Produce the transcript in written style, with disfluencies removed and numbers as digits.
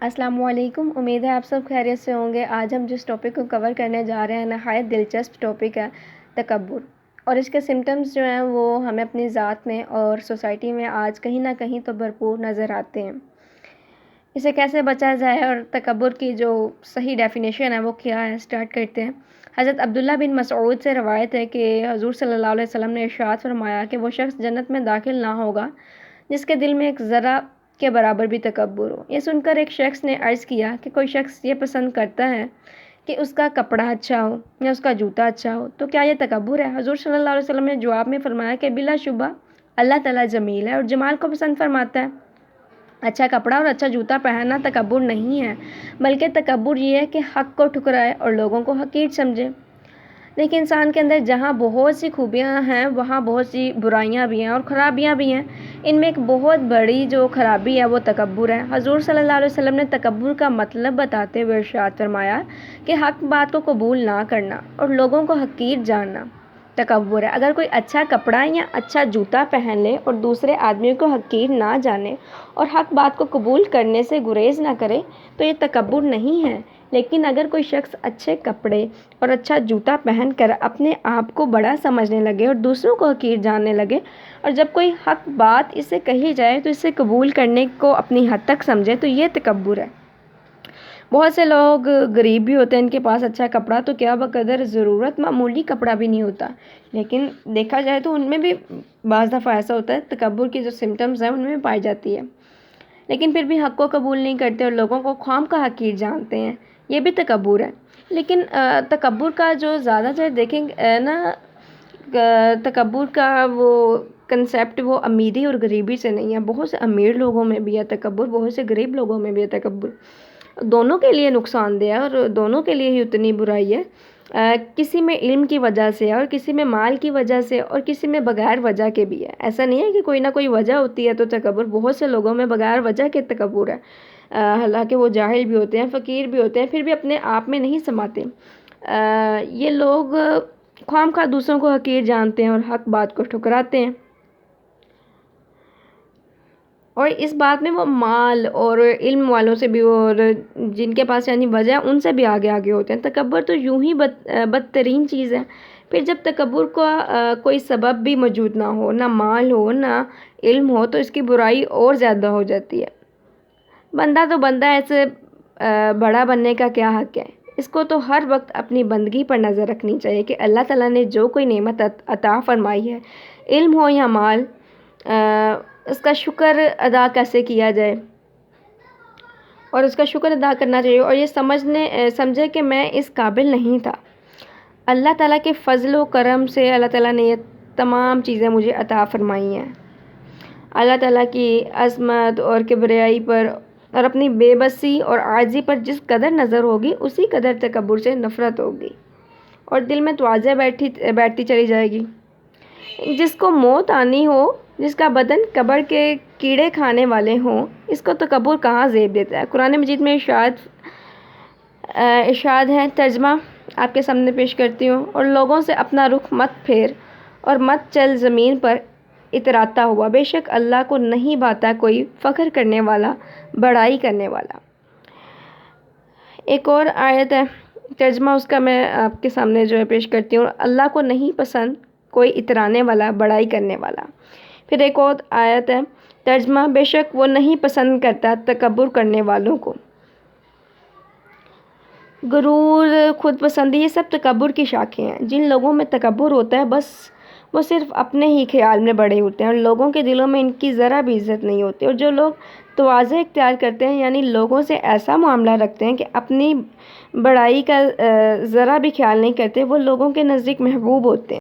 السلام علیکم، امید ہے آپ سب خیریت سے ہوں گے۔ آج ہم جس ٹاپک کو کور کرنے جا رہے ہیں نہایت دلچسپ ٹاپک ہے تکبر، اور اس کے سمٹمز جو ہیں وہ ہمیں اپنی ذات میں اور سوسائٹی میں آج کہیں نہ کہیں تو بھرپور نظر آتے ہیں۔ اسے کیسے بچا جائے اور تکبر کی جو صحیح ڈیفینیشن ہے وہ کیا ہے، سٹارٹ کرتے ہیں۔ حضرت عبداللہ بن مسعود سے روایت ہے کہ حضور صلی اللہ علیہ وسلم نے ارشاد فرمایا کہ وہ شخص جنت میں داخل نہ ہوگا جس کے دل میں ایک ذرہ کے برابر بھی تکبر ہو۔ یہ سن کر ایک شخص نے عرض کیا کہ کوئی شخص یہ پسند کرتا ہے کہ اس کا کپڑا اچھا ہو یا اس کا جوتا اچھا ہو تو کیا یہ تکبر ہے؟ حضور صلی اللہ علیہ وسلم نے جواب میں فرمایا کہ بلا شبہ اللہ تعالیٰ جمیل ہے اور جمال کو پسند فرماتا ہے۔ اچھا کپڑا اور اچھا جوتا پہننا تکبر نہیں ہے، بلکہ تکبر یہ ہے کہ حق کو ٹھکرائے اور لوگوں کو حقیر سمجھے۔ لیکن انسان کے اندر جہاں بہت سی خوبیاں ہیں وہاں بہت سی برائیاں بھی ہیں اور خرابیاں بھی ہیں۔ ان میں ایک بہت بڑی جو خرابی ہے وہ تکبر ہے۔ حضور صلی اللہ علیہ وسلم نے تکبر کا مطلب بتاتے ہوئے ارشاد فرمایا کہ حق بات کو قبول نہ کرنا اور لوگوں کو حقیر جاننا تکبر ہے۔ اگر کوئی اچھا کپڑا یا اچھا جوتا پہن لے اور دوسرے آدمیوں کو حقیر نہ جانے اور حق بات کو قبول کرنے سے گریز نہ کرے تو یہ تکبر نہیں ہے۔ لیکن اگر کوئی شخص اچھے کپڑے اور اچھا جوتا پہن کر اپنے آپ کو بڑا سمجھنے لگے اور دوسروں کو حقیر جاننے لگے اور جب کوئی حق بات اس سے کہی جائے تو اسے قبول کرنے کو اپنی حد تک سمجھے تو یہ تکبر ہے۔ بہت سے لوگ غریب بھی ہوتے ہیں، ان کے پاس اچھا کپڑا تو کیا بقدر ضرورت معمولی کپڑا بھی نہیں ہوتا، لیکن دیکھا جائے تو ان میں بھی بعض دفعہ ایسا ہوتا ہے تکبر کی جو سمٹمز ہیں ان میں بھی پائی جاتی ہے، لیکن پھر بھی حق کو قبول نہیں کرتے اور لوگوں کو خواہ حقیر جانتے ہیں، یہ بھی تکبر ہے۔ لیکن تکبر کا جو زیادہ تر دیکھیں نا، تکبر کا وہ کنسیپٹ وہ امیری اور غریبی سے نہیں ہے۔ بہت سے امیر لوگوں میں بھی ہے تکبر، بہت سے غریب لوگوں میں بھی ہے تکبر، دونوں کے لیے نقصان دہ ہے اور دونوں کے لیے ہی اتنی برائی ہے۔ کسی میں علم کی وجہ سے اور کسی میں مال کی وجہ سے اور کسی میں بغیر وجہ کے بھی ہے۔ ایسا نہیں ہے کہ کوئی نہ کوئی وجہ ہوتی ہے تو تکبر، بہت سے لوگوں میں بغیر وجہ کے تکبر ہے، حالانکہ وہ جاہل بھی ہوتے ہیں، فقیر بھی ہوتے ہیں، پھر بھی اپنے آپ میں نہیں سماتے۔ یہ لوگ خواہ دوسروں کو حقیر جانتے ہیں اور حق بات کو ٹھکراتے ہیں، اور اس بات میں وہ مال اور علم والوں سے بھی اور جن کے پاس یعنی وجہ ان سے بھی آگے ہوتے ہیں۔ تکبر تو یوں ہی بدترین چیز ہے۔ پھر جب تکبر کا کوئی سبب بھی موجود نہ ہو، نہ مال ہو نہ علم ہو، تو اس کی برائی اور زیادہ ہو جاتی ہے۔ بندہ ایسے بڑا بننے کا کیا حق ہے؟ اس کو تو ہر وقت اپنی بندگی پر نظر رکھنی چاہیے کہ اللہ تعالیٰ نے جو کوئی نعمت عطا فرمائی ہے، علم ہو یا مال، اس کا شکر ادا کیسے کیا جائے اور اس کا شکر ادا کرنا چاہیے، اور یہ سمجھے کہ میں اس قابل نہیں تھا۔ اللہ تعالیٰ کے فضل و کرم سے اللہ تعالیٰ نے یہ تمام چیزیں مجھے عطا فرمائی ہیں۔ اللہ تعالیٰ کی عظمت اور کبریائی پر اور اپنی بے بسی اور عاجزی پر جس قدر نظر ہوگی اسی قدر تکبر سے نفرت ہوگی اور دل میں توازے بیٹھتی چلی جائے گی۔ جس کو موت آنی ہو، جس کا بدن قبر کے کیڑے کھانے والے ہوں، اس کو تکبر کہاں زیب دیتا ہے؟ قرآن مجید میں ارشاد ہے، ترجمہ آپ کے سامنے پیش کرتی ہوں، اور لوگوں سے اپنا رخ مت پھیر اور مت چل زمین پر اتراتا ہوا، بے شک اللہ کو نہیں بھاتا کوئی فخر کرنے والا، بڑائی کرنے والا۔ ایک اور آیت ہے، ترجمہ اس کا میں آپ کے سامنے جو ہے پیش کرتی ہوں، اللہ کو نہیں پسند کوئی اترانے والا، بڑائی کرنے والا۔ پھر ایک اور آیت ہے، ترجمہ بے شک وہ نہیں پسند کرتا تکبر کرنے والوں کو۔ غرور، خود پسندی، یہ سب تکبر کی شاخیں ہیں۔ جن لوگوں میں تکبر ہوتا ہے بس وہ صرف اپنے ہی خیال میں بڑے ہوتے ہیں اور لوگوں کے دلوں میں ان کی ذرا بھی عزت نہیں ہوتی، اور جو لوگ تواضع اختیار کرتے ہیں یعنی لوگوں سے ایسا معاملہ رکھتے ہیں کہ اپنی بڑائی کا ذرا بھی خیال نہیں کرتے، وہ لوگوں کے نزدیک محبوب ہوتے ہیں۔